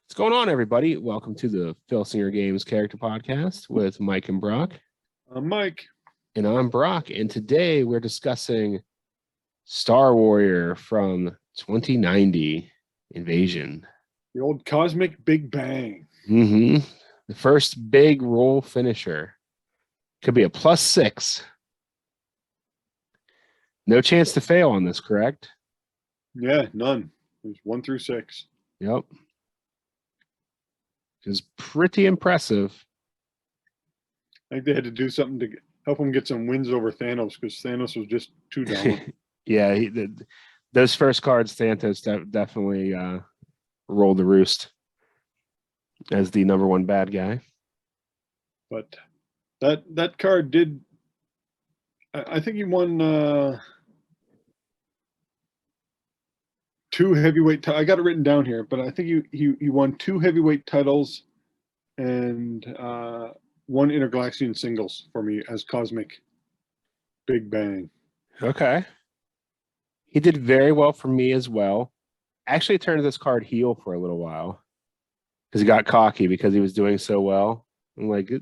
What's going on, everybody? Welcome to the Filsinger Games Character Podcast with Mike and Brock. I'm Mike. And I'm Brock. And today we're discussing Star Warrior from 2090 Invasion. The old Cosmic Big Bang. The first big roll finisher. Could be a +6. No chance to fail on this, correct? Yeah, none. There's 1 through 6. Yep. Is pretty impressive. I think they had to do something to help him get some wins over Thanos because Thanos was just too down. Yeah, those first cards, Thanos definitely rolled the roost as the #1 bad guy. But that card did. I think he won 2 heavyweight. I got it written down here, but I think he won 2 heavyweight titles and 1 intergalaxian singles for me as Cosmic Big Bang. Okay. He did very well for me as well. Actually turned this card heel for a little while because he got cocky because he was doing so well. I'm like,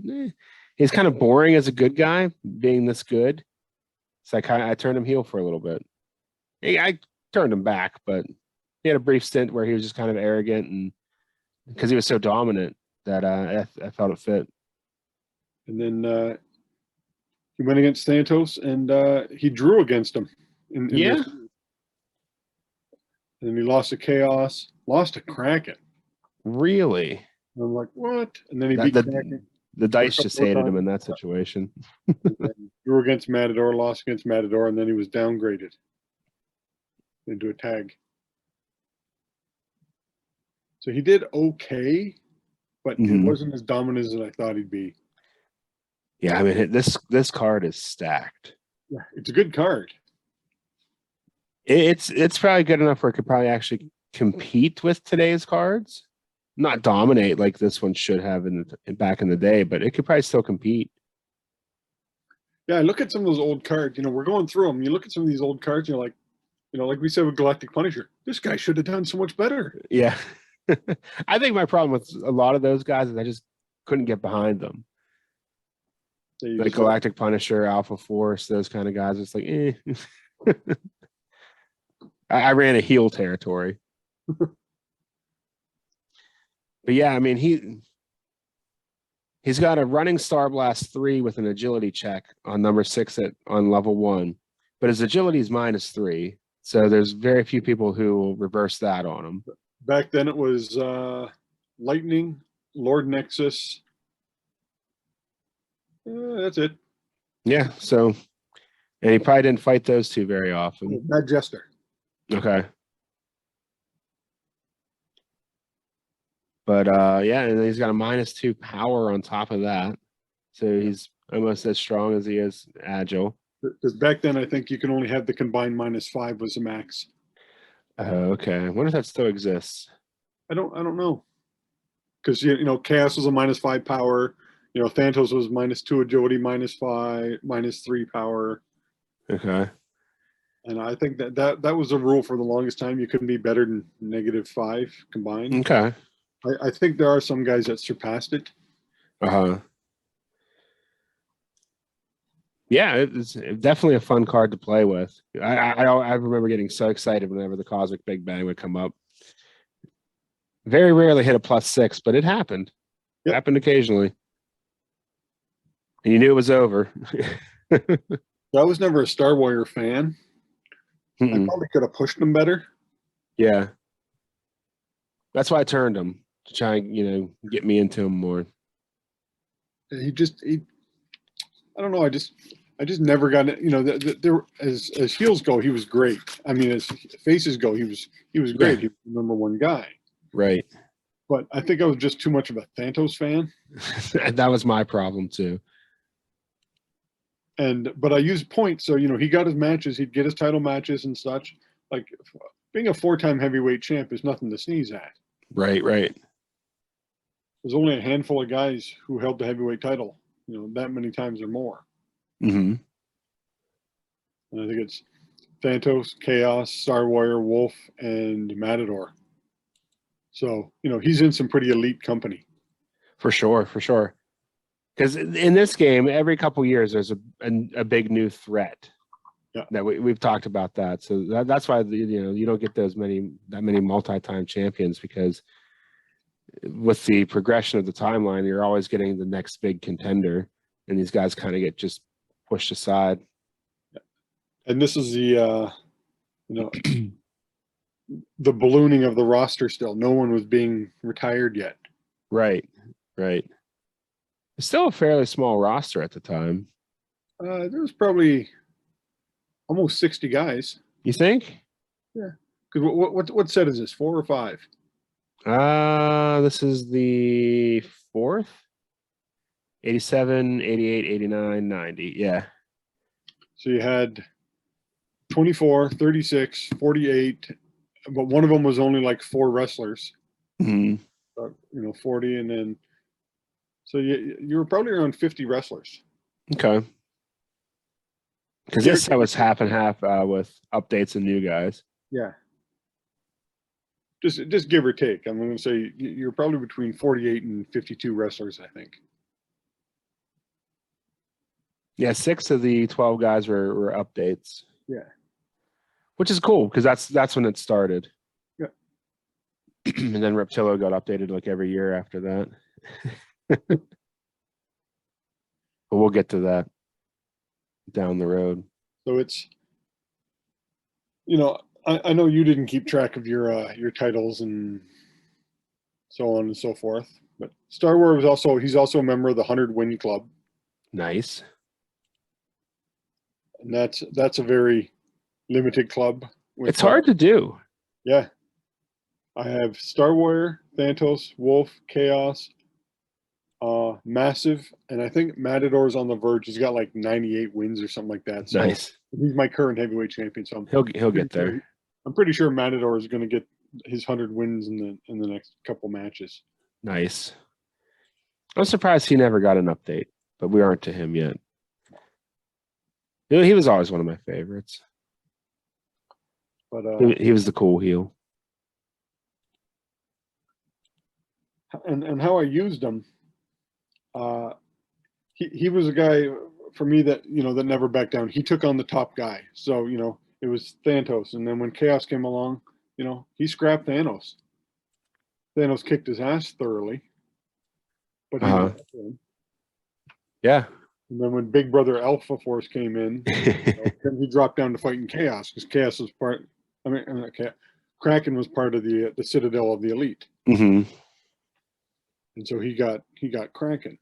he's kind of boring as a good guy being this good. So I turned him heel for a little bit. I turned him back, but he had a brief stint where he was just kind of arrogant, and because he was so dominant that I felt it fit. And then he went against Thanos, and he drew against him. Yeah. And then he lost to Chaos, lost to Kraken. Really? And I'm like, what? And then he beat Kraken. The dice just hated him in that situation. Drew against Matador, lost against Matador, and then he was downgraded into a tag. So he did okay, but it wasn't as dominant as I thought he'd be. Yeah, I mean, this card is stacked. Yeah, it's a good card. It's probably good enough where it could probably actually compete with today's cards. Not dominate like this one should have back in the day, but it could probably still compete. Yeah, I look at some of those old cards. We're going through them. You look at some of these old cards, and you're like, like we said with Galactic Punisher, this guy should have done so much better. Yeah. I think my problem with a lot of those guys is I just couldn't get behind them. Like Galactic Punisher, Alpha Force, those kind of guys. It's like, I ran a heel territory. But yeah, I mean, he's got a running Star Blast 3 with an agility check on #6 on level 1, but his agility is -3. So there's very few people who will reverse that on him. Back then it was Lightning, Lord Nexus. That's it. Yeah, so, and he probably didn't fight those two very often. Bad Jester. Okay. But yeah, and he's got a -2 power on top of that. So he's almost as strong as he is agile. Because back then I think you can only have the combined -5 was the max. Okay. I wonder if that still exists. I don't know. Because Chaos was a -5 power. Thanos was -2 agility, -5, -3 power. Okay. And I think that was a rule for the longest time. You couldn't be better than -5 combined. Okay. I think there are some guys that surpassed it. Yeah, it's definitely a fun card to play with. I remember getting so excited whenever the Cosmic Big Bang would come up. Very rarely hit a +6, but it happened. Yep. It happened occasionally. And you knew it was over. I was never a Star Warrior fan. I probably could have pushed him better. Yeah. That's why I turned him, to try and, get me into him more. I don't know. I just never got it. There as heels go, he was great. I mean, as faces go, he was great. Yeah. He was the #1 guy. Right. But I think I was just too much of a Thanos fan. That was my problem too. But I used points, so he got his matches. He'd get his title matches and such. Like being a 4-time heavyweight champ is nothing to sneeze at. Right. There's only a handful of guys who held the heavyweight title, that many times or more. And I think it's Thanos, Chaos, Star Warrior, Wolf, and Matador. So, he's in some pretty elite company. For sure, for sure. Because in this game, every couple years, there's a big new threat. Yeah. That we've talked about that. So that's why you don't get that many multi-time champions, because with the progression of the timeline, you're always getting the next big contender, and these guys kind of get just pushed aside. And this is the the ballooning of the roster still. No one was being retired yet. Right. It's still a fairly small roster at the time. There was probably almost 60 guys. You think? Yeah. Because what set is this? 4 or 5? This is the 4th. 87, 88, 89, 90. Yeah. So you had 24, 36, 48, but one of them was only like 4 wrestlers. Mm-hmm. 40, and then so you were probably around 50 wrestlers. Okay. Because this set was half and half with updates and new guys. Yeah. Just give or take. I'm going to say you're probably between 48 and 52 wrestlers, I think. Yeah, 6 of the 12 guys were updates. Yeah. Which is cool, because that's when it started. Yeah. And then Reptillo got updated like every year after that. But we'll get to that down the road. So it's, I know you didn't keep track of your titles and so on and so forth, but Star Wars he's also a member of the 100 Win Club. Nice. And that's a very limited club. It's hard to do. Yeah. I have Star Warrior, Thanatos, Wolf, Chaos, Massive, and I think Matador's on the verge. He's got like 98 wins or something like that. So nice. He's my current heavyweight champion. So he'll get there. I'm pretty sure Matador is going to get his 100 wins in the next couple matches. Nice. I'm surprised he never got an update, but we aren't to him yet. He was always one of my favorites. But he was the cool heel. And how I used him, he was a guy for me that that never backed down. He took on the top guy. So it was Thanatos, and then when Chaos came along, he scrapped Thanos. Thanos kicked his ass thoroughly, but yeah. And then when Big Brother Alpha Force came in, then he dropped down to fighting Chaos, because Chaos was part. Kraken was part of the Citadel of the Elite. Mm-hmm. And so he got Kraken,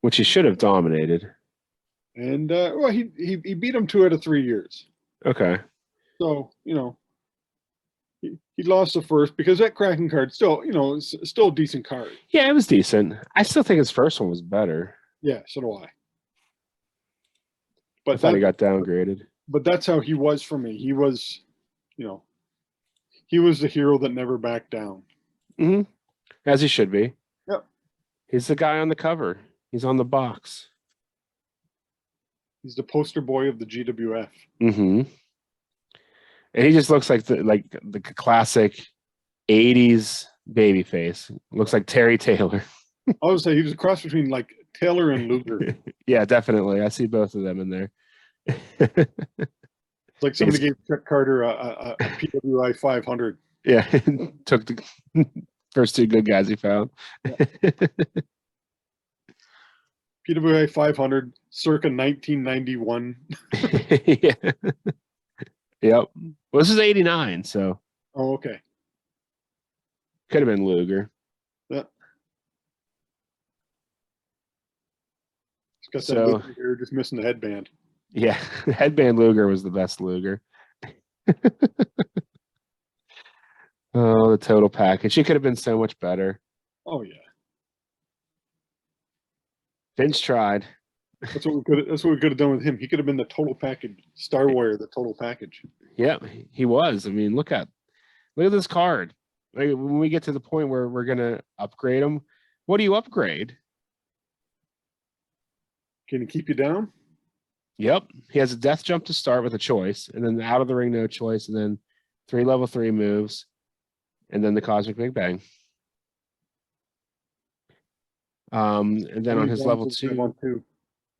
which he should have dominated. And he beat him 2 out of 3 years. Okay. So he lost the first, because that Kraken card still is still a decent card. Yeah, it was decent. I still think his first one was better. Yeah, so do I. But I thought he got downgraded. But that's how he was for me. He was, he was the hero that never backed down. Mm-hmm. As he should be. Yep. He's the guy on the cover. He's on the box. He's the poster boy of the GWF. Mm-hmm. And he just looks like the classic 80s baby face. Looks like Terry Taylor. I would say he was a cross between like Taylor and Luger. Yeah, definitely. I see both of them in there. It's like somebody gave Chuck Carter a PWI 500. Yeah, took the first 2 good guys he found. Yeah. PWI 500, circa 1991. Yeah. Yep. Well, this is 89, so. Oh, okay. Could have been Luger. Yeah. He's got that Luger here, just missing the headband. Yeah, headband Luger was the best Luger. Oh, the total package. He could have been so much better. Oh yeah. Vince tried. That's what we could have done with him. He could have been the total package. Star Warrior, the total package. Yeah, he was. I mean, look at this card. Like, when we get to the point where we're gonna upgrade him, what do you upgrade? Can he keep you down? Yep. He has a death jump to start with a choice, and then out of the ring, no choice, and then 3 level 3 moves. and then the Cosmic Big Bang. And then How on many his bombs level does he have on 2?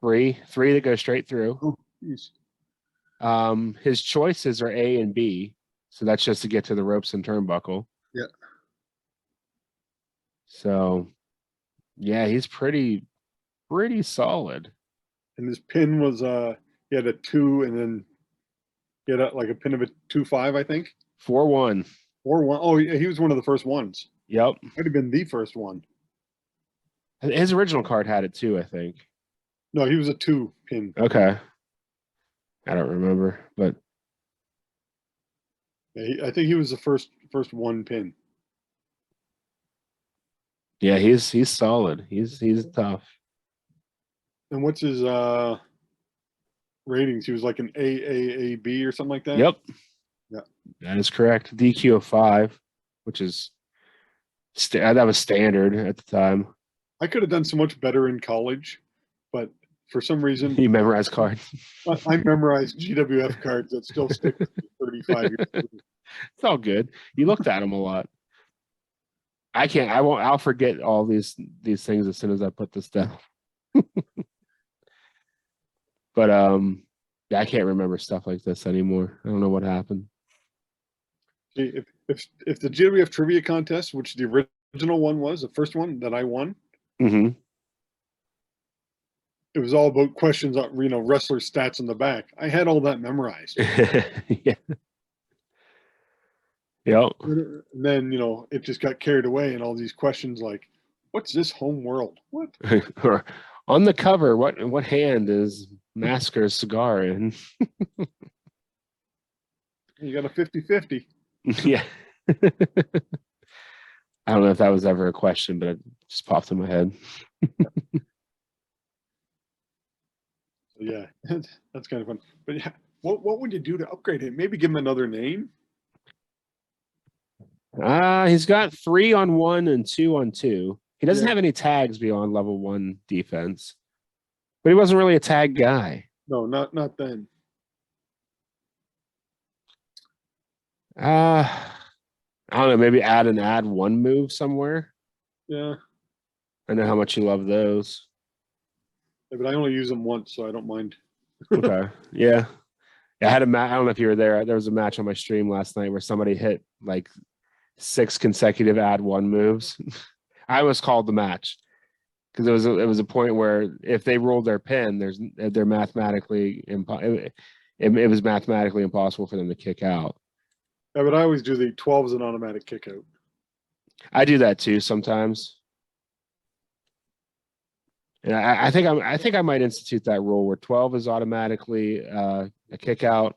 three that go straight through. Oh, geez. His choices are A and B, so that's just to get to the ropes and turnbuckle. Yeah. So, yeah, he's pretty solid. And his pin was he had a 2, and then he had like a pin of a 2-5, I think. 4-1. Or 1. Oh, yeah, he was one of the first ones. Yep. Might have been the first one. His original card had it too, I think. No, he was a 2 pin. Okay. I don't remember, but Yeah, I think he was the first 1 pin. yeah, he's solid. He's tough. And what's his ratings? He was like an AAAB or something like that. Yep. Yeah. That is correct. DQ of 5, which is that was standard at the time. I could have done so much better in college, but for some reason You memorized cards. I memorized GWF cards that still stick with me 35 years. It's all good. You looked at them a lot. I'll forget all these things as soon as I put this down. But yeah, I can't remember stuff like this anymore. I don't know what happened. See, if the GWF trivia contest, which the original one was, the first one that I won, Mm-hmm. it was all about questions on wrestler stats in the back. I had all that memorized. Yeah. Yep. And then it just got carried away, and all these questions like, "What's this home world? What?" Or on the cover, what hand is Masker's cigar in? You got a 50-50. Yeah. I don't know if that was ever a question, but it just popped in my head. Yeah, that's kind of fun. But yeah, what would you do to upgrade him? Maybe give him another name. He's got 3-on-1 and 2-on-2. He doesn't Yeah. have any tags beyond level 1 defense, but he wasn't really a tag guy. No, not then. I don't know. Maybe add an add 1 move somewhere. Yeah. I know how much you love those. Yeah, but I only use them once, so I don't mind. Okay. Yeah. I had a match. I don't know if you were there. There was a match on my stream last night where somebody hit like 6 consecutive add 1 moves. I was called the match because it was a point where if they rolled their pin, they're mathematically it was mathematically impossible for them to kick out. Yeah, but I always do the 12 as an automatic kick out. I do that too sometimes. And I think I might institute that rule where 12 is automatically a kick out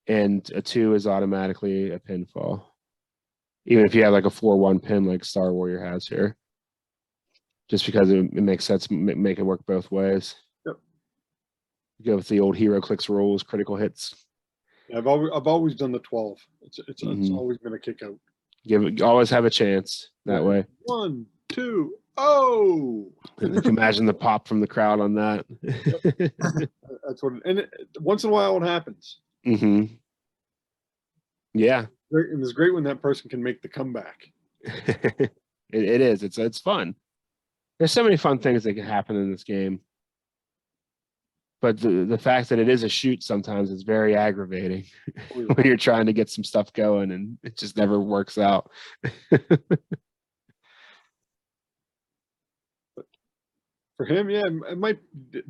and a 2 is automatically a pinfall. Even if you have like a 4-1 pin like Star Warrior has here. Just because it makes sense, make it work both ways. Yep. Go with the old hero clicks rules, critical hits. Yeah, I've always done the 12. It's always been a kick out. Always have a chance that way. 1, 2, oh! And if you imagine the pop from the crowd on that. That's what. Once in a while, it happens. Mm-hmm. Yeah. And it's great when that person can make the comeback. it is. It's fun. There's so many fun things that can happen in this game. But the fact that it is a shoot sometimes is very aggravating when you're trying to get some stuff going and it just never works out. For him, yeah, I might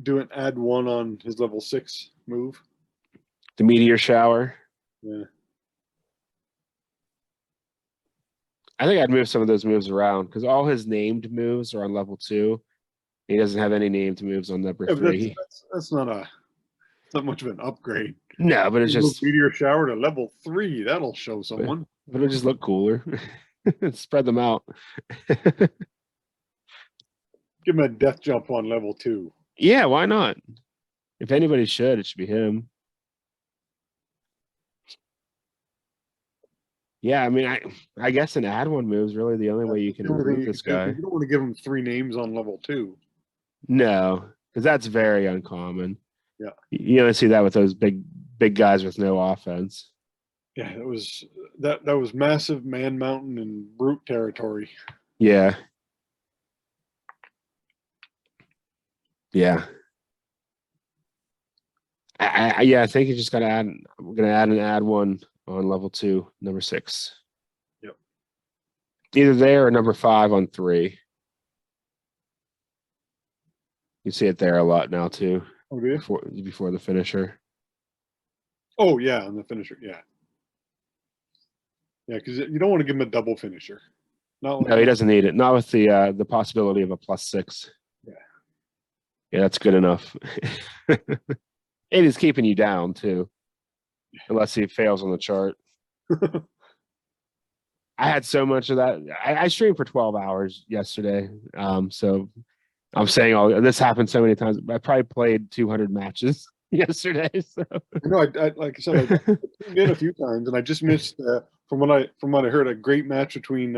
do an add 1 on his level 6 move. The meteor shower. Yeah. I think I'd move some of those moves around because all his named moves are on level 2. He doesn't have any named moves on number 3. That's not much of an upgrade. No, but it's just meteor shower to level 3. That'll show someone. But it'll just look cooler. Spread them out. Give him a death jump on level 2. Yeah, why not? If anybody should, it should be him. Yeah, I mean, I guess an add 1 move is really the only way you can recruit this guy. You don't want to give him 3 names on level 2. No, because that's very uncommon. Yeah. You only see that with those big guys with no offense. Yeah, it was that was massive man mountain and brute territory. Yeah. Yeah. I think you just gotta add. We're gonna add one on level 2, number 6. Yep. Either there or number 5 on 3. You see it there a lot now too. Oh, do you? Before the finisher. Oh yeah, on the finisher. Yeah. Yeah, because you don't want to give him a double finisher. Not No, he doesn't need it. Not with the possibility of a +6. Yeah. Yeah, that's good enough. And he's keeping you down too, unless he fails on the chart. I had so much of that. I streamed for 12 hours yesterday. So I'm saying all this happened so many times. I probably played 200 matches yesterday. So No, I like I said, I tuned in a few times, and I just missed from what I heard, a great match between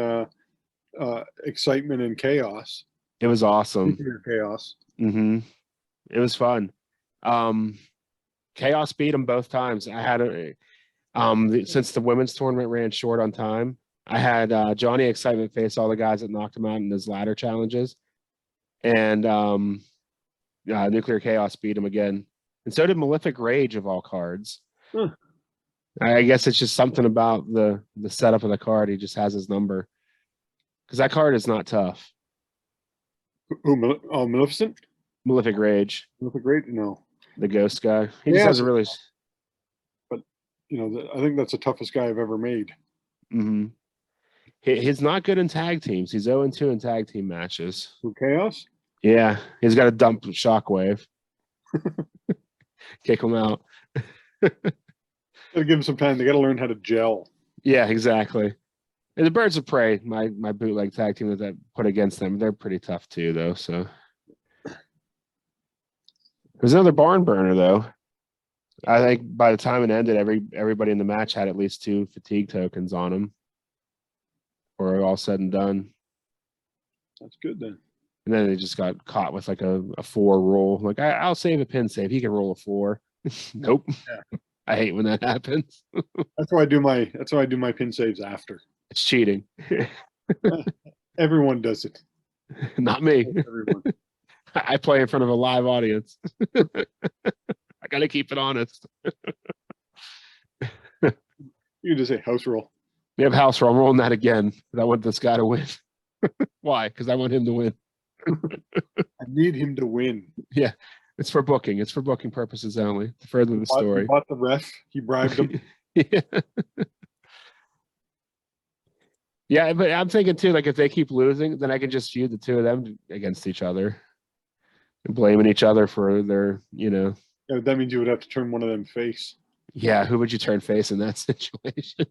Excitement and Chaos. it was awesome. Chaos. It was fun. Chaos beat him both times. I had since the women's tournament ran short on time, I had Johnny Excitement face all the guys that knocked him out in his ladder challenges, and Nuclear Chaos beat him again, and so did Malefic Rage of all cards. Huh. I guess it's just something about the setup of the card. He just has his number because that card is not tough. Who? Oh, Maleficent. Malefic Rage. Malefic Rage. No. The ghost guy. He just has a really. But I think that's the toughest guy I've ever made. Mm-hmm. He's not good in tag teams. He's 0-2 in tag team matches. Who, Chaos? Yeah, he's got to dump Shockwave. Kick him out. Gotta give him some time. They gotta learn how to gel. Yeah, exactly. And the Birds of Prey, my bootleg tag team that I put against them, they're pretty tough too, though. So there's another barn burner, though. I think by the time it ended, everybody in the match had at least 2 fatigue tokens on them, or all said and done. That's good then. And then they just got caught with like a 4 roll. Like I'll save a pin save. He can roll a 4. Nope. Yeah. I hate when that happens. That's why I do my pin saves after. It's cheating. Everyone does it. Not me. Everyone. I play in front of a live audience. I gotta keep it honest. You just say house roll. We have house roll. I'm rolling that again. I want this guy to win. Why? Because I want him to win. I need him to win. Yeah. It's for booking. It's for booking purposes only. To further the story. He bought the ref. He bribed him. Yeah. Yeah, but I'm thinking too, like if they keep losing, then I can just feud the 2 of them against each other and blaming each other for their, Yeah, that means you would have to turn one of them face. Yeah, who would you turn face in that situation?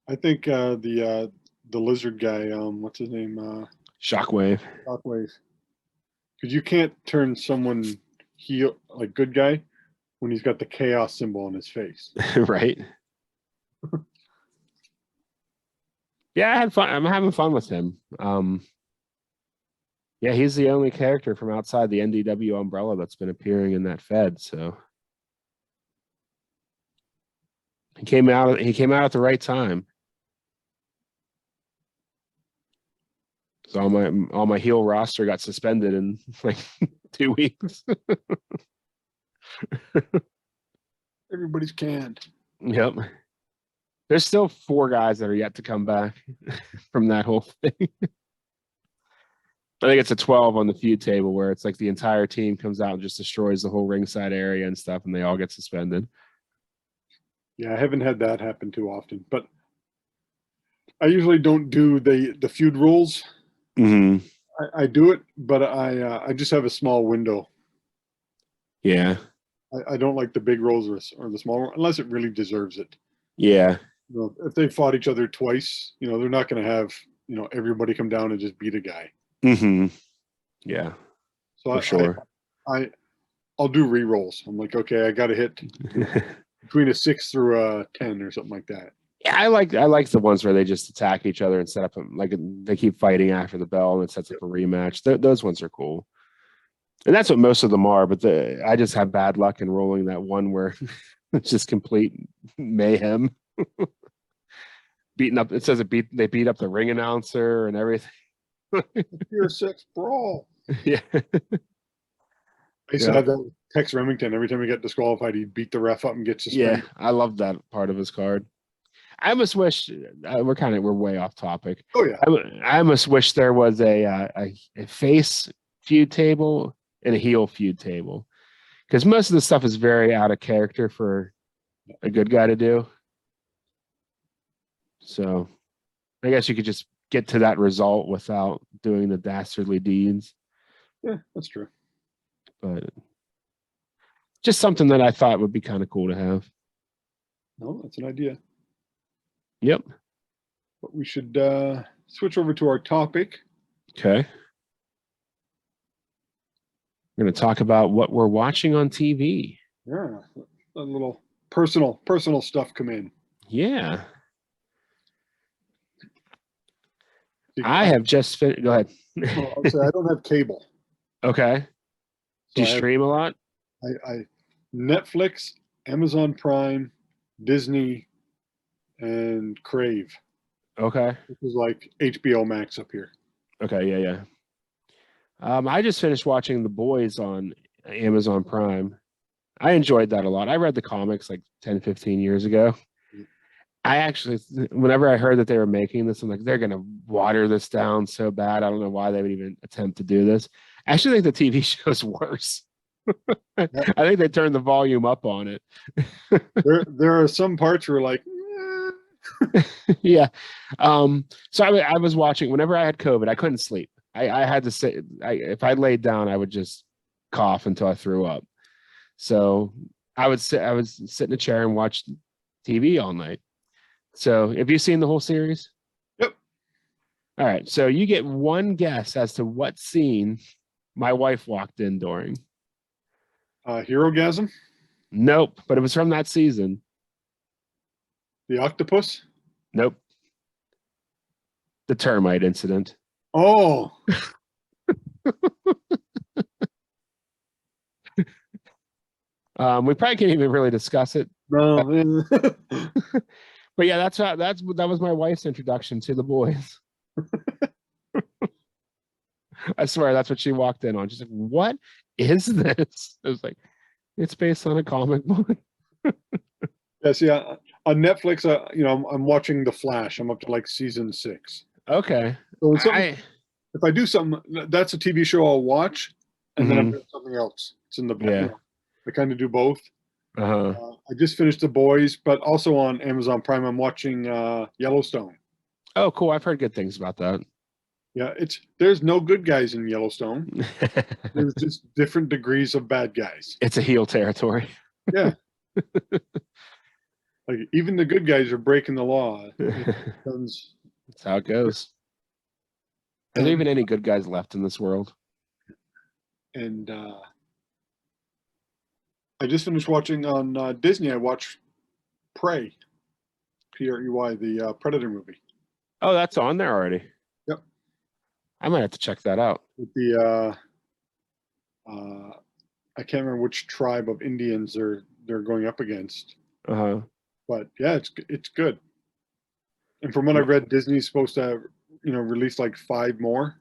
I think the lizard guy, what's his name? Shockwave. Shockwave. Because you can't turn someone heel, like good guy, when he's got the chaos symbol on his face. Right. Yeah, I had fun. I'm having fun with him. Yeah, he's the only character from outside the NDW umbrella that's been appearing in that Fed. So he came out at the right time. So all my heel roster got suspended in like 2 weeks. Everybody's canned. Yep. There's still 4 guys that are yet to come back from that whole thing. I think it's a 12 on the feud table where it's like the entire team comes out and just destroys the whole ringside area and stuff, and they all get suspended. Yeah, I haven't had that happen too often, but I usually don't do the feud rules. Mm-hmm. I do it, but I just have a small window. Yeah. I don't like the big rolls or the small one, unless it really deserves it. Yeah. If they fought each other twice, they're not going to have everybody come down and just beat a guy. Mm-hmm. Yeah. So for sure. I'll do re-rolls. I'm like, okay, I got to hit between a 6 through a 10 or something like that. Yeah, I like the ones where they just attack each other and set up like they keep fighting after the bell and it sets up a rematch. Those ones are cool, and that's what most of them are. But I just have bad luck in rolling that one where It's just complete mayhem. Beating up. It says they beat up the ring announcer and everything. Pure sex brawl. Yeah. I used to have that with Tex Remington. Every time he got disqualified, he'd beat the ref up and get suspended. Yeah, I love that part of his card. I almost wish we're way off topic. Oh yeah. I almost wish there was a face feud table and a heel feud table, because most of the stuff is very out of character for a good guy to do. So I guess you could just get to that result without doing the dastardly deeds. Yeah, that's true. But just something that I thought would be kind of cool to have. No, that's an idea. Yep. But we should switch over to our topic. Okay. We're going to talk about what we're watching on TV. Yeah, a little personal stuff come in. Yeah. I have just finished. Go ahead. I'll say I don't have cable. Okay. Do you So stream a lot? I Netflix, Amazon Prime, Disney, and Crave. Okay. This is like HBO Max up here. Okay. Yeah. I just finished watching The Boys on Amazon Prime. I enjoyed that a lot. I read the comics like 10, 15 years ago. I actually, whenever I heard that they were making this, I'm like, they're going to water this down so bad. I don't know why they would even attempt to do this. I actually think the TV show's worse. I think they turned the volume up on it. There are some parts where like, Yeah. So I was watching whenever I had COVID, I couldn't sleep. I had to sit. If I laid down, I would just cough until I threw up. So I would sit in a chair and watch TV all night. So have you seen the whole series? Yep. All right. So you get one guess as to what scene my wife walked in during. Herogasm, Nope. But it was from that season. the octopus. Nope. The termite incident. Oh, We probably can't even really discuss it. no. But yeah, that was my wife's introduction to The Boys. I swear that's what she walked in on. She's like, "What is this?" I was like, "It's based on a comic book." Yes, yeah. On Netflix, I'm watching The Flash. I'm up to like season 6. Okay. So if I do something, that's a TV show I'll watch, and then I'm doing something else. It's in the I kind of do both. I just finished The Boys, but also on Amazon Prime, I'm watching Yellowstone. Oh, cool. I've heard good things about that. Yeah, there's no good guys in Yellowstone. There's just different degrees of bad guys. It's a heel territory. Yeah. Like even the good guys are breaking the law. That's how it goes. Are there even any good guys left in this world? And I just finished watching on Disney. I watched Prey, Prey, the Predator movie. Oh, that's on there already. Yep. I might have to check that out. With the I can't remember which tribe of Indians they're going up against. But yeah, it's good. And from what I've read, Disney's supposed to release like 5 more,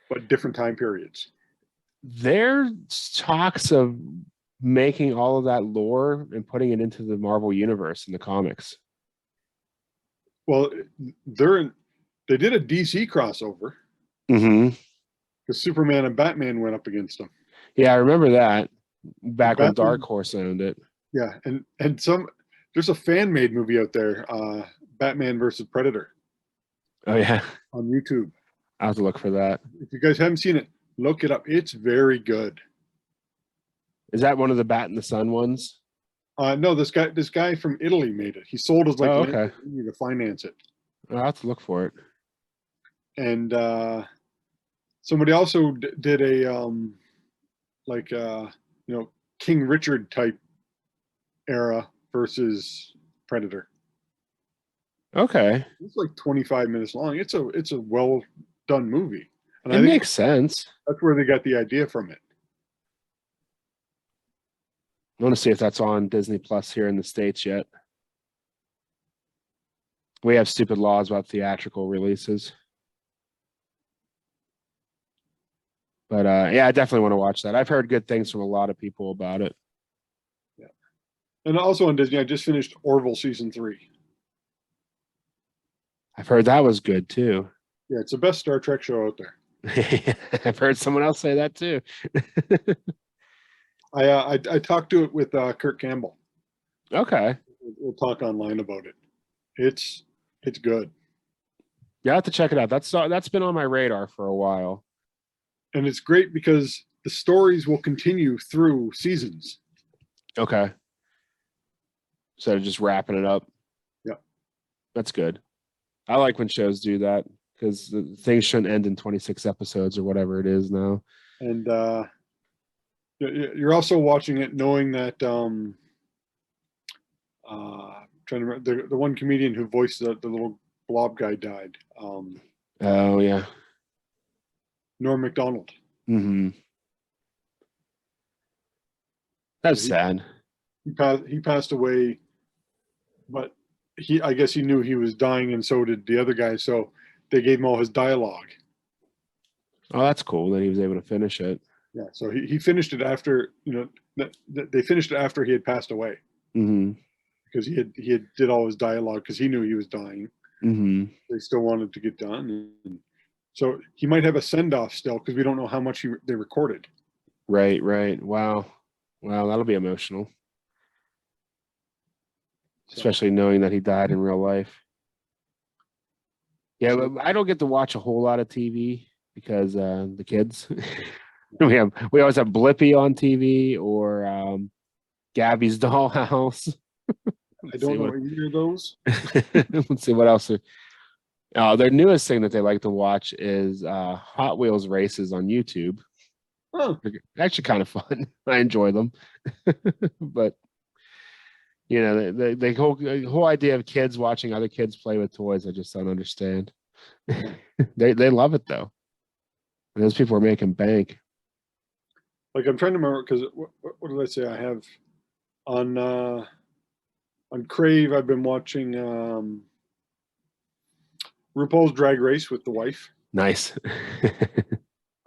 but different time periods. There's talks of making all of that lore and putting it into the Marvel universe in the comics. Well, they did a DC crossover. Because Superman and Batman went up against them. Yeah, I remember that back when Dark Horse owned it. Yeah, and there's a fan made movie out there, Batman versus Predator. Oh yeah, on YouTube. I'll have to look for that. If you guys haven't seen it, look it up. It's very good. Is that one of the Bat in the Sun ones? No, this guy from Italy made it. He sold his land to finance it. I'll have to look for it. And somebody also did a King Richard type era versus Predator. Okay. It's like 25 minutes long. It's a well done movie. And it makes sense. That's where they got the idea from it. I want to see if that's on Disney Plus here in the States yet. We have stupid laws about theatrical releases. But yeah, I definitely want to watch that. I've heard good things from a lot of people about it. Yeah. And also on Disney, I just finished Orville season 3. I've heard that was good too. Yeah, it's the best Star Trek show out there. I've heard someone else say that too. I talked to it with Kurt Campbell. Okay. We'll talk online about it. It's good. You have to check it out. That's been on my radar for a while. And it's great because the stories will continue through seasons. Okay. Instead of just wrapping it up. Yeah. That's good. I like when shows do that because things shouldn't end in 26 episodes or whatever it is now. And you're also watching it knowing that trying to remember the one comedian who voiced the little blob guy died. Oh yeah. Norm Macdonald. Mm-hmm. That's sad. He passed away, but I guess he knew he was dying, and so did the other guy. So they gave him all his dialogue. Oh, that's cool that he was able to finish it. Yeah, so he finished it after they finished it after he had passed away. Mm-hmm. Because he had did all his dialogue because he knew he was dying. Mm-hmm. They still wanted to get done, and so he might have a send off still because we don't know how much they recorded. Right. Wow, that'll be emotional, especially knowing that he died in real life. Yeah, but I don't get to watch a whole lot of TV because the kids. we always have Blippi on TV or Gabby's Dollhouse. I don't know either of those. Let's see what else. Their newest thing that they like to watch is Hot Wheels races on YouTube. Oh, They're actually kind of fun. I enjoy them, but you know, the whole idea of kids watching other kids play with toys, I just don't understand. They love it though. And those people are making bank. like I'm trying to remember because what did I say? I have on Crave. I've been watching RuPaul's Drag Race with the wife. Nice.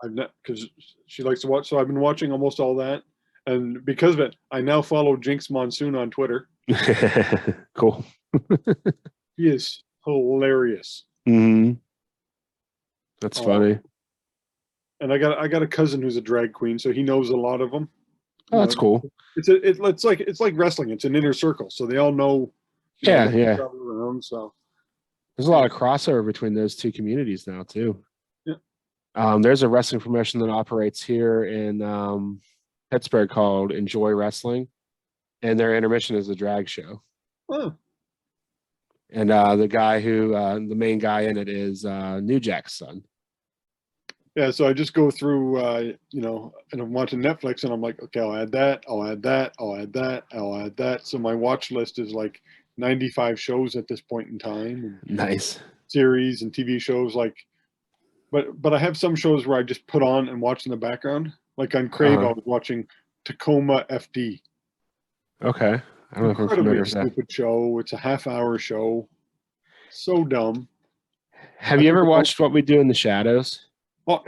I've not because she likes to watch, so I've been watching almost all that, and because of it, I now follow Jinx Monsoon on Twitter. Cool. He is hilarious. Mm-hmm. That's funny. And I got a cousin who's a drag queen, so he knows a lot of them. Oh, that's cool. It's like wrestling. It's an inner circle, so they all know. Yeah. Around, so there's a lot of crossover between those two communities now too. Yeah. There's a wrestling promotion that operates here in Pittsburgh called Enjoy Wrestling, and their intermission is a drag show. Oh. And the guy the main guy in it is New Jack's son. Yeah, so I just go through, and I'm watching Netflix, and I'm like, okay, I'll add that, I'll add that, I'll add that, I'll add that. So my watch list is like 95 shows at this point in time. And nice. Series and TV shows, but I have some shows where I just put on and watch in the background. Like on Crave, I was watching Tacoma FD. Okay. I don't know if I'm familiar with that. Stupid show. It's a half-hour show. So dumb. Have you ever watched What We Do in the Shadows? Oh,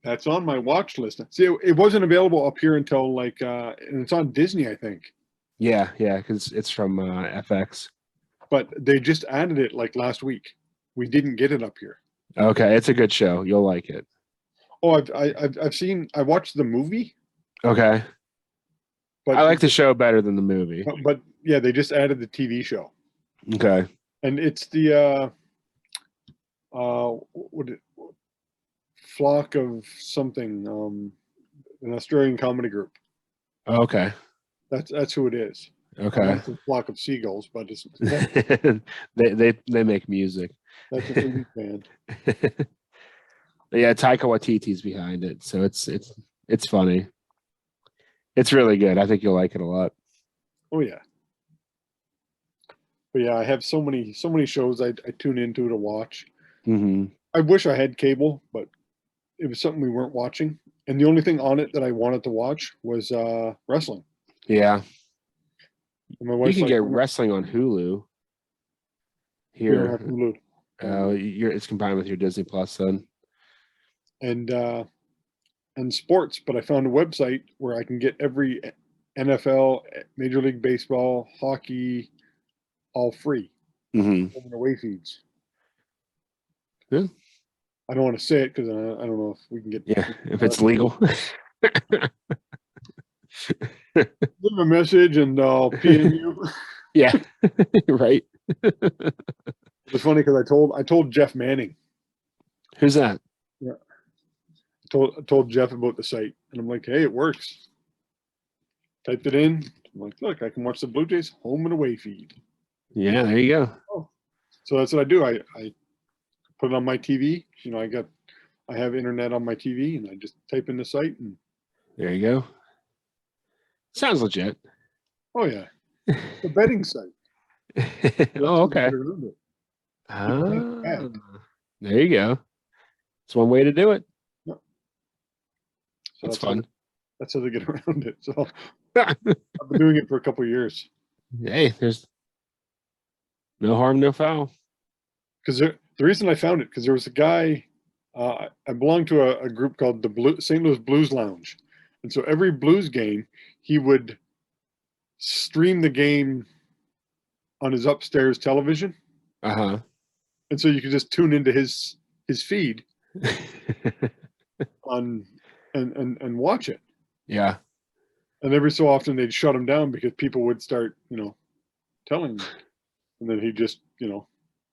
that's on my watch list. See, it wasn't available up here until and it's on Disney, I think. Yeah, because it's from FX. But they just added it like last week. We didn't get it up here. Okay, it's a good show. You'll like it. Oh, I watched the movie. Okay. But I like the show better than the movie. But yeah, they just added the TV show. Okay. And it's the Flock of something, an Australian comedy group. Okay. That's who it is. Okay. It's a flock of seagulls, but it's they make music. That's a indie band. Yeah, Taika Waititi's behind it, so it's funny. It's really good. I think you'll like it a lot. Oh yeah. But yeah, I have so many shows I tune into to watch. Mm-hmm. I wish I had cable, but it was something we weren't watching. And the only thing on it that I wanted to watch was wrestling. Yeah. And my You wife's can like, get "Oh, no, wrestling on Hulu we don't have here. Hulu." It's combined with your Disney Plus then. And sports, but I found a website where I can get every NFL, Major League Baseball, hockey, all free, Hmm. home and away feeds. Yeah. I don't want to say it because I don't know if we can get. Yeah, if it's legal. Leave a message and I'll PM you. Yeah. Right. It's funny because I told Jeff Manning. Who's that? Yeah, I told Jeff about the site, and I'm like, hey, it works. Typed it in. I'm like, look, I can watch the Blue Jays home and away feed. Yeah, there you go. Oh, so that's what I do. I put it on my TV. I have internet on my TV, and I just type in the site, and There you go. Sounds legit. oh yeah, the betting site. That's Oh, how they okay. get around it. People can't Ah, bet. there you go. It's one way to do it. Yeah. So That's fun. that's how they get around it. So I've been doing it for a couple of years. Hey, there's no harm, no foul. Because the reason I found it, because there was a guy, I belonged to a group called the St. Louis Blues Lounge, and so every Blues game, he would stream the game on his upstairs television, Uh-huh. and so you could just tune into his feed on and watch it. Yeah. And every so often they'd shut him down because people would start, telling him, and then he just,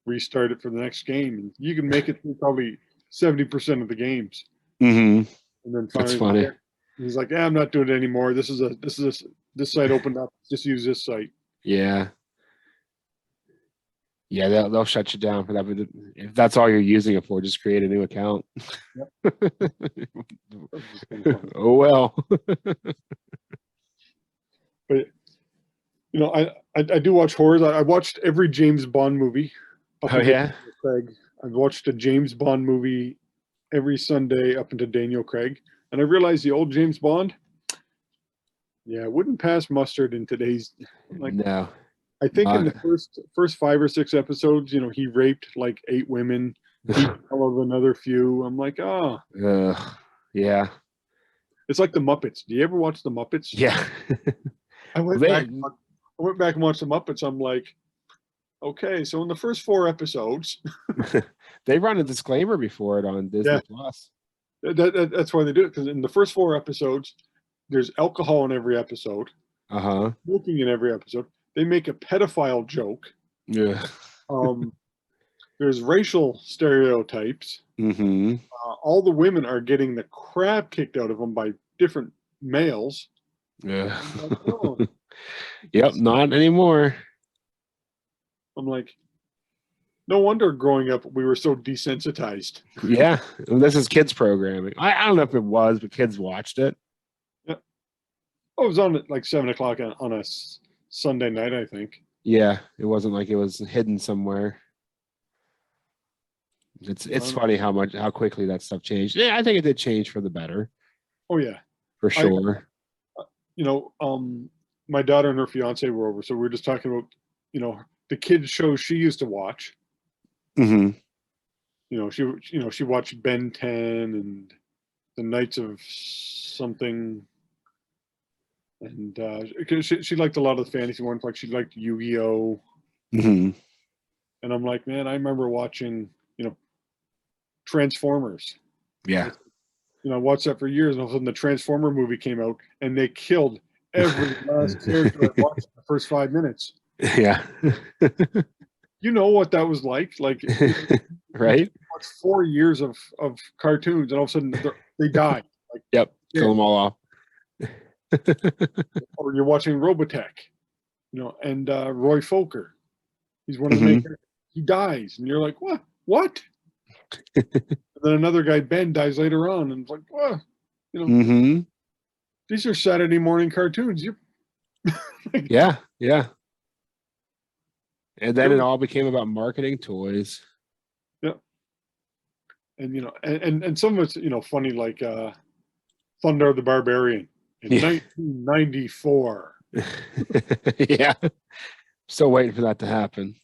restart it for the next game, and you can make it through probably 70% of the games. Hmm. And then That's finally, funny. he's like, I'm not doing it anymore. This site opened up. Just use this site. Yeah. Yeah, they'll shut you down for that. But if that's all you're using it for, just create a new account. Yep. Oh well. But I do watch horrors. I watched every James Bond movie up Oh until yeah. Daniel Craig. I've watched a James Bond movie every Sunday up until Daniel Craig, and I realized the old James Bond, yeah, wouldn't pass mustard in today's. Like, No. I think in Not. the first 5 or 6 episodes, he raped like 8 women, he followed another few. I'm like, oh, Yeah. it's like the Muppets. Do you ever watch the Muppets? Yeah. I went They back. I went back and watched the Muppets. I'm like, okay, so in the first 4 episodes, they run a disclaimer before it on yeah, Disney Plus. that's why they do it, because in the first 4 episodes, there's alcohol in every episode, Uh-huh. smoking in every episode. They make a pedophile joke. Yeah. Um, there's racial stereotypes. Mm-hmm. All the women are getting the crap kicked out of them by different males. Yeah. I'm like, oh. Yep, not anymore. I'm like, no wonder growing up we were so desensitized. Yeah. This is kids programming. I don't know if it was, but kids watched it. Yeah. Oh, it was on at like 7 o'clock on a Sunday night, I think. Yeah. It wasn't like it was hidden somewhere. It's funny how quickly that stuff changed. Yeah, I think it did change for the better. Oh yeah, For sure. My daughter and her fiance were over, so we were just talking about, the kids shows she used to watch. Mm-hmm. She watched Ben 10 and the Knights of something, and she liked a lot of the fantasy ones. Like she liked Yu-Gi-Oh. Mm-hmm. And I'm like, man, I remember watching, Transformers. Yeah. I watched that for years, and all of a sudden the Transformer movie came out, and they killed every last character I watched in the first 5 minutes. Yeah. You know what that was like? Like, Right? watch 4 years of cartoons, and all of a sudden they die. Like, Yep. Kill them all off. or you're watching Robotech, and Roy Fokker. He's one of the Mm-hmm. main characters. He dies, and you're like, what? What? And then another guy, Ben, dies later on, and it's like, what? Mm-hmm. These are Saturday morning cartoons. Yeah. Yeah. And then it all became about marketing toys. Yeah. And and some of it's funny, like Thunder the Barbarian in 1994. Yeah. Still waiting for that to happen.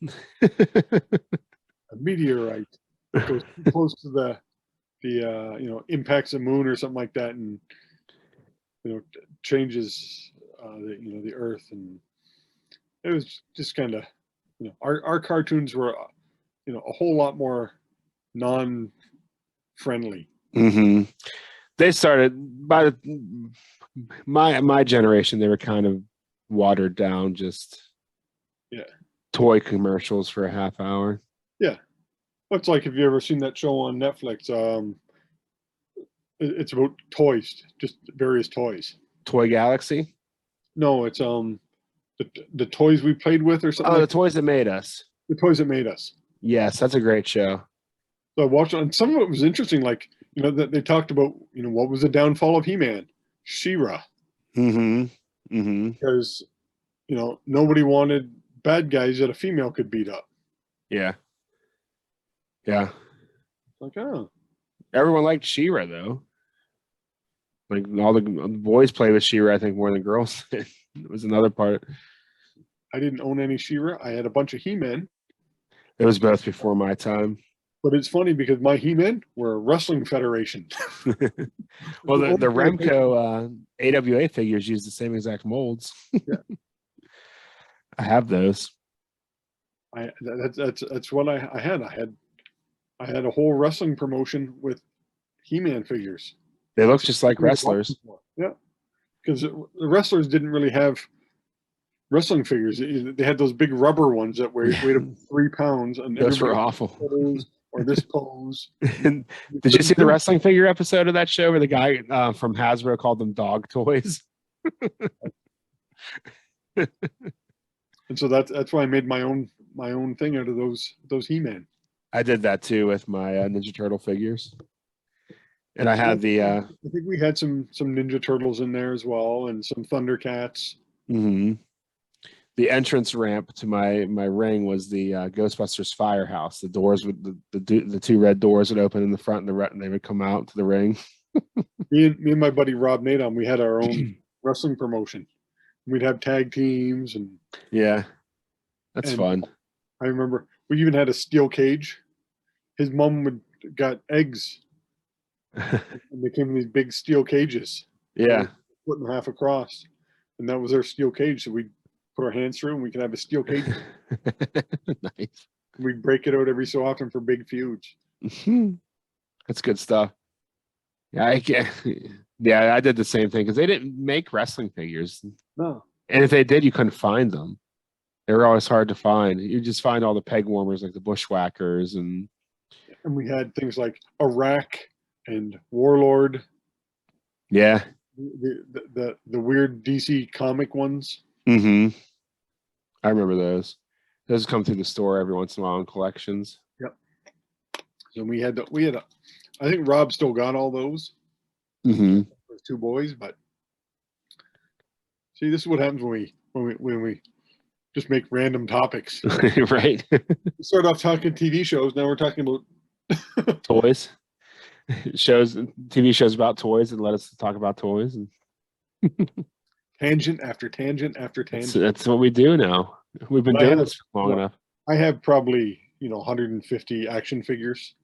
A meteorite goes too close to the impacts the moon or something like that, and changes the Earth, and it was just kind of our cartoons were a whole lot more non-friendly. They started by my generation. They were kind of watered down, just toy commercials for a half hour. Yeah, it's like, have you ever seen that show on Netflix? It's about toys, just various toys. Toy Galaxy? No, it's the toys we played with or something. Oh, the toys that made us. The toys that made us. Yes, that's a great show. So I watched it, and some of it was interesting. Like, that they talked about, what was the downfall of He-Man? She-Ra. Because, nobody wanted bad guys that a female could beat up. Yeah. Like, oh. Everyone liked She-Ra, though. Like, all the boys play with She-Ra, I think, more than girls. It was another part. I didn't own any She-Ra. I had a bunch of He-Men. It was both before my time. But it's funny because my He-Men were a wrestling federation. Well, the Remco AWA figures use the same exact molds. Yeah. I have those. That's what I had. I had a whole wrestling promotion with He-Man figures. They look just like wrestlers. Yeah, because the wrestlers didn't really have wrestling figures. They had those big rubber ones that weighed 3 pounds, and those were awful. Or this pose. Did you see the wrestling figure episode of that show where the guy from Hasbro called them dog toys? And so that's why I made my own thing out of those He-Man. I did that too with my Ninja Turtle figures, and I had the. I think we had some Ninja Turtles in there as well, and some Thundercats. The entrance ramp to my ring was the Ghostbusters firehouse. The doors would the 2 red doors would open in the front, and they would come out to the ring. me and my buddy Rob Nadon, we had our own wrestling promotion. We'd have tag teams, and that's fun. I remember we even had a steel cage. His mom got eggs, and they came in these big steel cages. Yeah, foot and a half across, and that was our steel cage. So we put our hands through, and we could have a steel cage. Nice. We break it out every so often for big feuds. That's good stuff. Yeah, I did the same thing because they didn't make wrestling figures. No. And if they did, you couldn't find them. They were always hard to find. You just find all the peg warmers like the Bushwhackers, and we had things like Iraq and Warlord. Yeah. The weird DC comic ones. I remember those. Those come through the store every once in a while in collections. Yep. So we had I think Rob still got all those. Those 2 boys, but see, this is what happens when we just make random topics. Right. We start off talking TV shows. Now we're talking about toys. TV shows about toys, and let us talk about toys. And tangent after tangent after tangent. That's what we do now. We've been doing this for long enough. I have probably 150 action figures,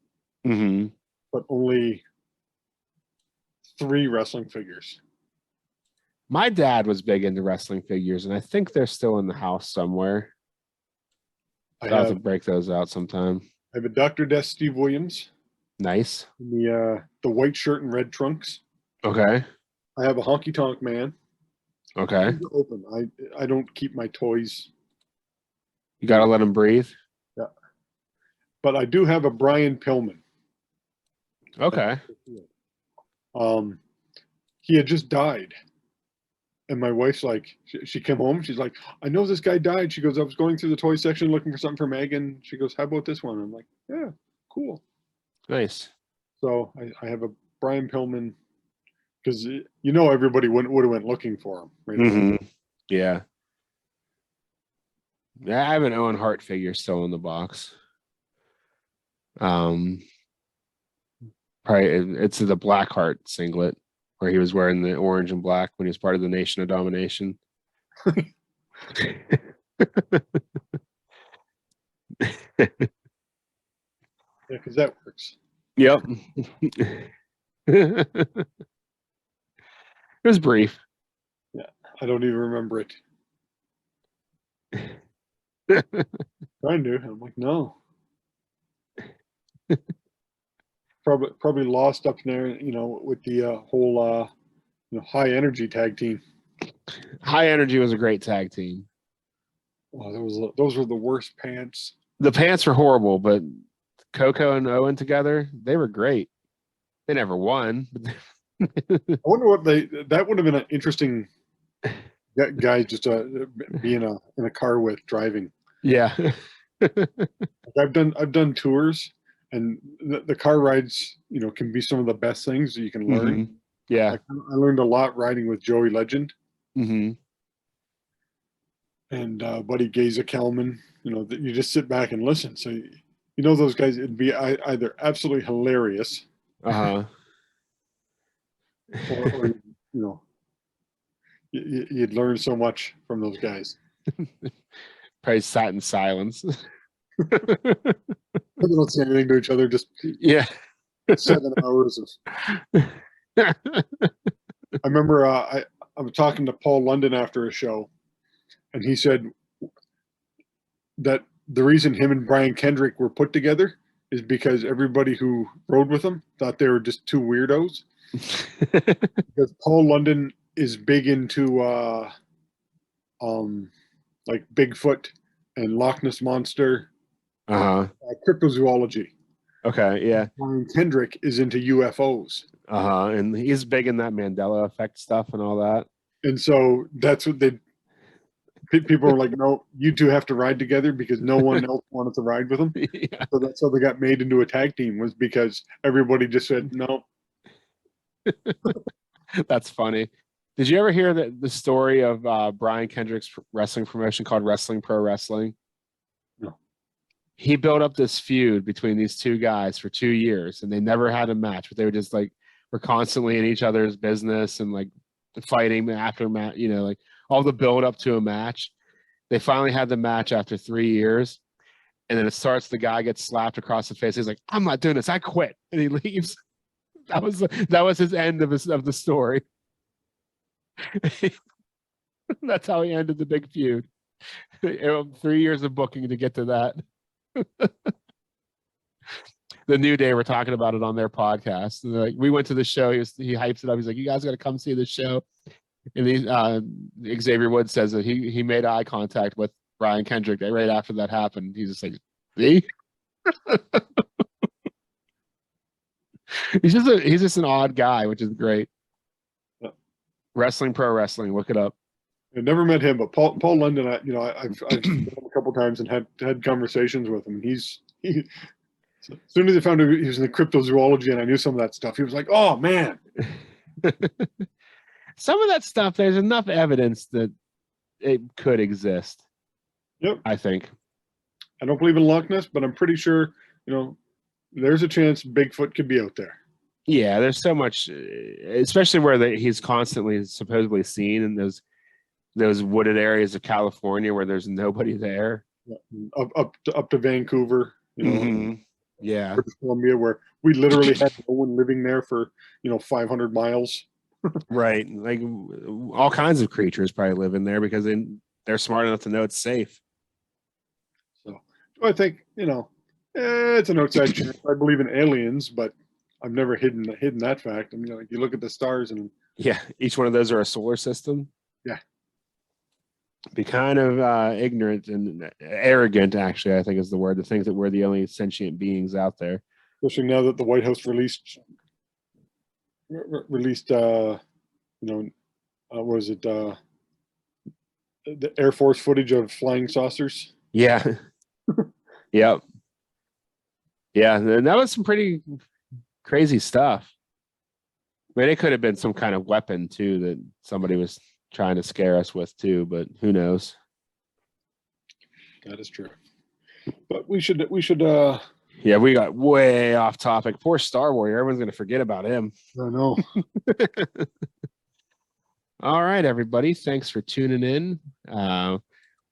but only 3 wrestling figures. My dad was big into wrestling figures, and I think they're still in the house somewhere. I'll have to break those out sometime. I have a Dr. Death Steve Williams. Nice. The white shirt and red trunks. Okay. I have a Honky Tonk Man. Okay. Open. I don't keep my toys. You got to let them breathe. Yeah. But I do have a Brian Pillman. Okay. He had just died. And my wife's like, she came home. She's like, I know this guy died. She goes, I was going through the toy section looking for something for Megan. She goes, how about this one? I'm like, yeah, cool. Nice. So I have a Brian Pillman, because everybody would have went looking for him. Right? Yeah. I have an Owen Hart figure still in the box. Probably it's the Black Heart singlet where he was wearing the orange and black when he was part of the Nation of Domination. Yeah, because that works. Yep. It was brief. Yeah, I don't even remember it. Trying to. I'm like, no. Probably lost up there, with the whole high energy tag team. High Energy was a great tag team. Oh, those were the worst pants. The pants were horrible, but Coco and Owen together, they were great. They never won. I wonder what that would have been an interesting guy just be in a car with driving. Yeah. I've done tours, and the car rides can be some of the best things that you can learn. Mm-hmm. Yeah. Like, I learned a lot riding with Joey Legend. Mm-hmm. And Buddy Gaza Kelman. That you just sit back and listen. So those guys, it'd be either absolutely hilarious, Uh-huh. or you'd learn so much from those guys. Probably sat in silence. They don't say anything to each other. Just Yeah. 7 hours of. I remember I was talking to Paul London after a show, and he said that the reason him and Brian Kendrick were put together is because everybody who rode with them thought they were just two weirdos. Because Paul London is big into like Bigfoot and Loch Ness Monster, Uh-huh. cryptozoology. Okay, yeah. Brian Kendrick is into UFOs. Uh-huh. And he's big in that Mandela effect stuff and all that. And so that's what people were like, no, you two have to ride together, because no one else wanted to ride with them. Yeah. So that's how they got made into a tag team, was because everybody just said no. That's funny. Did you ever hear the story of Brian Kendrick's wrestling promotion called Wrestling Pro Wrestling? No. He built up this feud between these two guys for 2 years, and they never had a match, but they were just like, were constantly in each other's business and like fighting after match, like all the build up to a match. They finally had the match after 3 years, and then it starts. The guy gets slapped across the face. He's like, "I'm not doing this. I quit," and he leaves. That was his end of the story. That's how he ended the big feud. 3 years of booking to get to that. The New Day were talking about it on their podcast. And like, we went to the show. He hypes it up. He's like, "You guys got to come see the show." And Xavier Woods says that he made eye contact with Brian Kendrick right after that happened. He's just like, "See?" he's just an odd guy, which is great. Yeah. Wrestling Pro Wrestling, look it up. I never met him, but Paul London, I've met him a couple times and had conversations with him. As soon as I found out he was in the cryptozoology and I knew some of that stuff, he was like, "Oh man." Some of that stuff, there's enough evidence that it could exist. Yep. I think. I don't believe in Loch Ness, but I'm pretty sure, there's a chance Bigfoot could be out there. Yeah, there's so much, especially where he's constantly supposedly seen in those wooded areas of California where there's nobody there. Yeah. Up to Vancouver, Mm-hmm. Yeah, British Columbia, where we literally had no one living there for 500 miles. right. Like all kinds of creatures probably live in there because they're smart enough to know it's safe. So I think it's an outside chance. I believe in aliens, but I've never hidden that fact. I mean, like, you look at the stars and yeah, each one of those are a solar system. Yeah. Be kind of ignorant and arrogant, actually, I think is the word, to think that we're the only sentient beings out there. Especially now that the White House released was it the Air Force footage of flying saucers? Yeah. Yep. Yeah, and that was some pretty crazy stuff. I mean, it could have been some kind of weapon too that somebody was trying to scare us with too, but who knows? That is true. But we should Yeah, we got way off topic. Poor Star Warrior. Everyone's going to forget about him. I know. All right, everybody. Thanks for tuning in.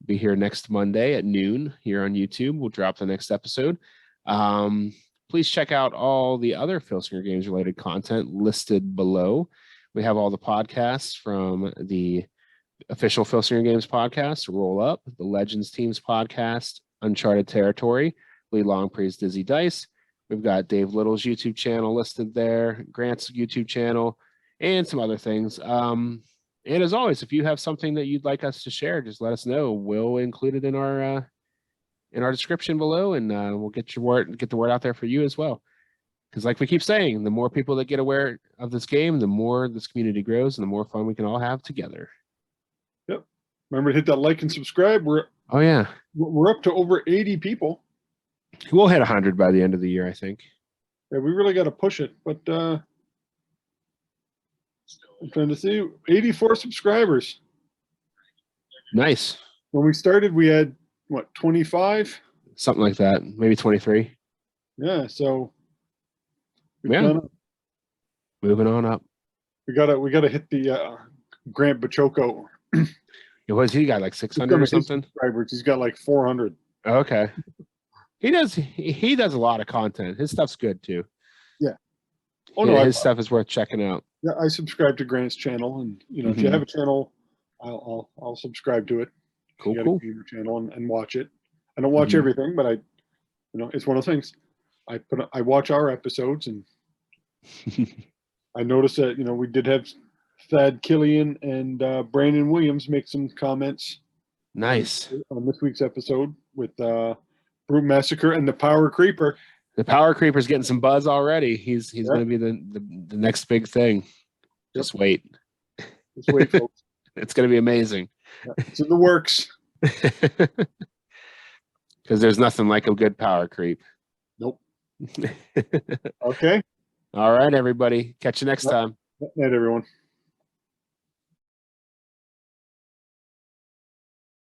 Be here next Monday at noon here on YouTube. We'll drop the next episode. Please check out all the other Filsinger Games related content listed below. We have all the podcasts from the official Filsinger Games podcast, Roll Up, the Legends Teams podcast, Uncharted Territory, Lee Longpre's Dizzy Dice. We've got Dave Little's YouTube channel listed there, Grant's YouTube channel, and some other things. And as always, if you have something that you'd like us to share, just let us know. We'll include it in our description below, and we'll get the word out there for you as well. Because like we keep saying, the more people that get aware of this game, the more this community grows and the more fun we can all have together. Yep. Remember to hit that like and subscribe. We're up to over 80 people. We'll hit 100 by the end of the year, I think. Yeah, we really got to push it. But I'm trying to see 84 subscribers. Nice. When we started, we had what, 25? Something like that. Maybe 23. Yeah, so moving on up. We gotta hit the Grant Bachoco. Was he got like 600 or something? Subscribers. He's got like 400. Okay. He does a lot of content. His stuff's good too. Yeah. His stuff is worth checking out. Yeah, I subscribe to Grant's channel, and if you have a channel, I'll subscribe to it. Cool. Your channel and watch it. I don't watch everything, but it's one of the things. I watch our episodes, and I noticed that we did have Thad Killian and Brandon Williams make some comments. Nice. On this week's episode with Brute Massacre and the Power Creeper. The Power Creeper's getting some buzz already. He's going to be the next big thing. Just wait. Just wait, folks. It's going to be amazing. Yeah, it's in the works. Because there's nothing like a good power creep. Nope. Okay. All right, everybody. Catch you next time. Good night, everyone.